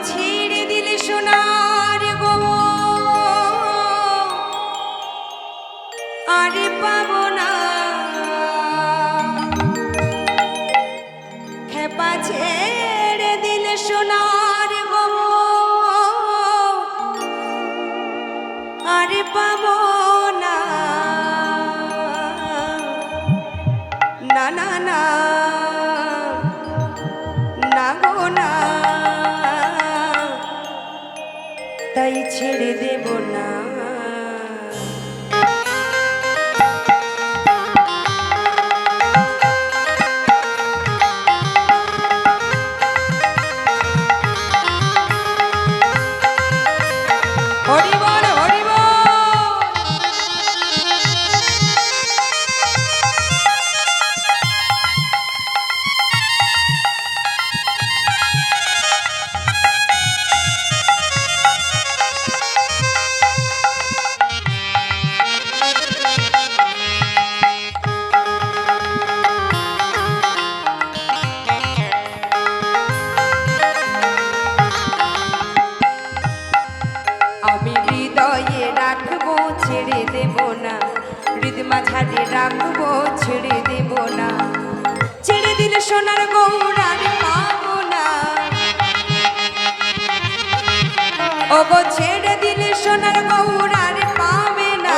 ছেড়ে দিলে সোনার গো আরে পাবো না খেপা ছেড়ে দিলে সোনার গো আরে পাবো না না না না না গো না তাই ছেড়ে দেব না ছেড়ে দেব না হৃদ মাঝারে রাখবো ছেড়ে দেব না ছেড়ে দিলে সোনার গৌরার পাবো না ওগো ছেড়ে দিলে সোনার গৌরার পাবে না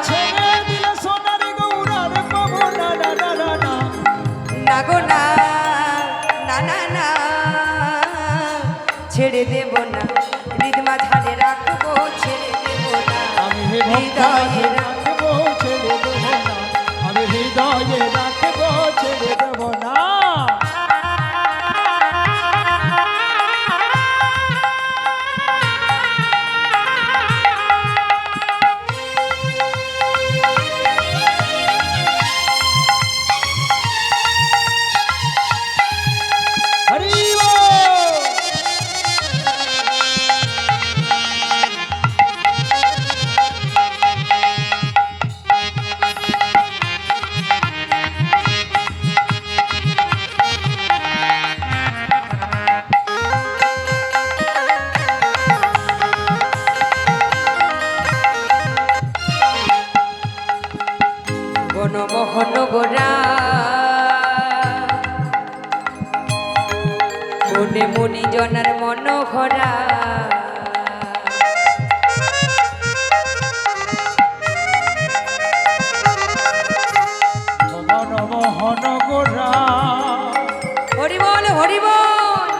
ছেড়ে দিলে সোনার গৌরার পাবো না না না না না না গো না না না না ছেড়ে দেব না হৃদ মাঝারে রাখবো ছেড়ে দেব না আমি হৃদয়ে রাখবো ছেড়ে দেব না আমি হৃদয়ে রাখবো ছেড়ে দেব না বনমোহন গোরা মনে মনি জনার মন ভরা বনমোহন গোরা হরি বল হরি বল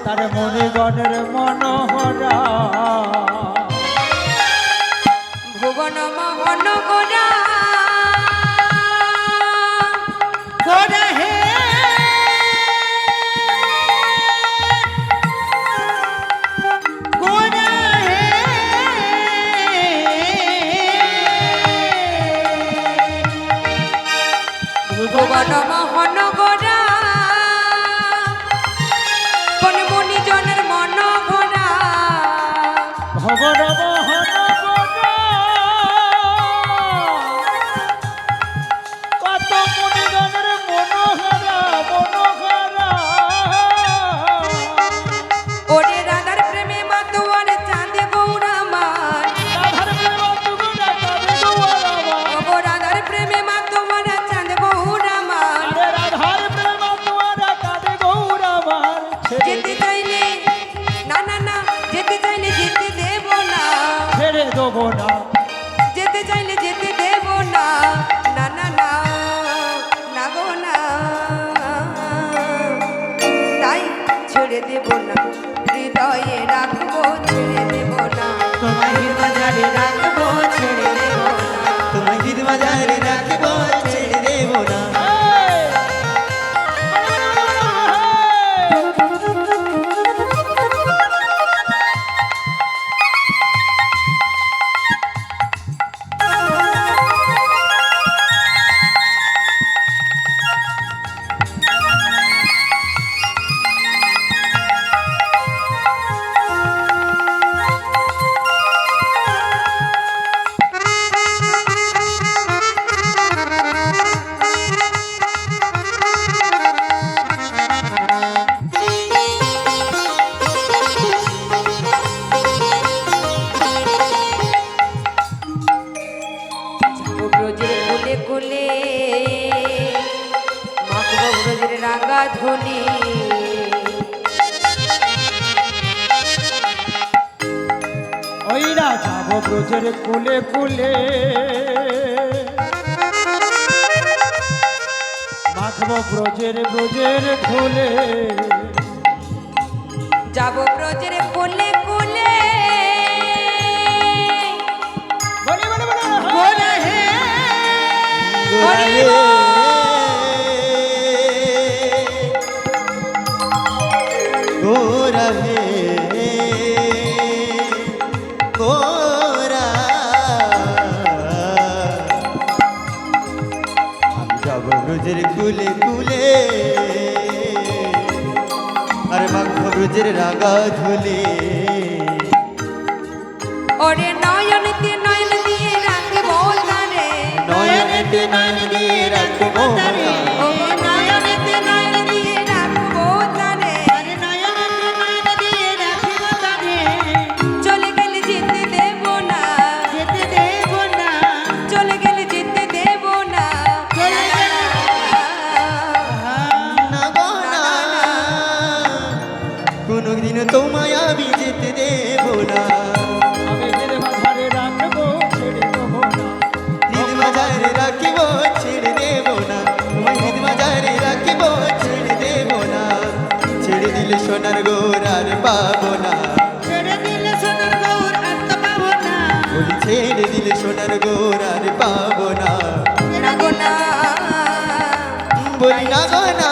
তার মণিগণের মনোহরা ভুবন মোহন গোরা গোরা হে গোরা হে ভুবন মোহন গোরা কোন মুনি জনের মন ভরা ভবন মোহন গোরা কত মণিগণের মনোহরা মনোহরা ওরে রাধার প্রেমে মাতোয়ার চাঁদে গৌরামান রাধার প্রেমা তুগুনা কাঁদে গৌরামা ও রাধার প্রেমে মাতোয়ার চাঁদ গৌরামান আরে রাধার প্রেমা তুয়ারা কাঁদে গৌরামা যেতে চাইলে না না না যেতে চাইলে যেতে দেব না ছেড়ে দেবো না যেতে চাইলে যেতে দেব না না না না না গো না তাই ছেড়ে দেব না হৃদয়ে রাখবো ছেড়ে দেব না তোমায় হৃদ বাজারে রাখবো ছেড়ে দেব না তোমায় হৃদ বাজারে রাখবো ছেড়ে দেব না ব্রজের কুলে কুলে, মাখবো ব্রজের ফুলে। যাব ব্রজের কোলে কোলে বলে বলে বলে গোরা হে গোরা হে গোরা হে গোরা, আমি যাব ব্রজের কুলে কুলে, আরে মাখবো ব্রজের রাগা ধুলে। ওরে নয়নতে নয়ন দিয়ে রাখবো তারে, নয়নেতে নয়ন দিয়ে রাখবো তারে, ও নয়নতে নয়ন দিয়ে রাখবো তারে, চলে গেলে যেতে দেব না, চলে গেলে যেতে দেব না, না গো না, কোনোদিনও তোমায় আমি যেতে দেব না। আমি হৃদয় মাঝারে রাখবো ছেড়ে দেবো না। হৃদ মাঝারে রাখিব ছেড়ে দেব না, তোমায় হৃদ মাঝারে রাখিব ছেড়ে দেব না। ছেড়ে দিলে সোনার গৌরার পাবো না, বলি ছেড়ে দিলে সোনার গৌরার পাবো না। না গো না, বলি না গো না,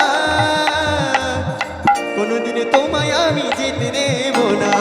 কোনোদিন তোমায় আমি যেতে দেব না।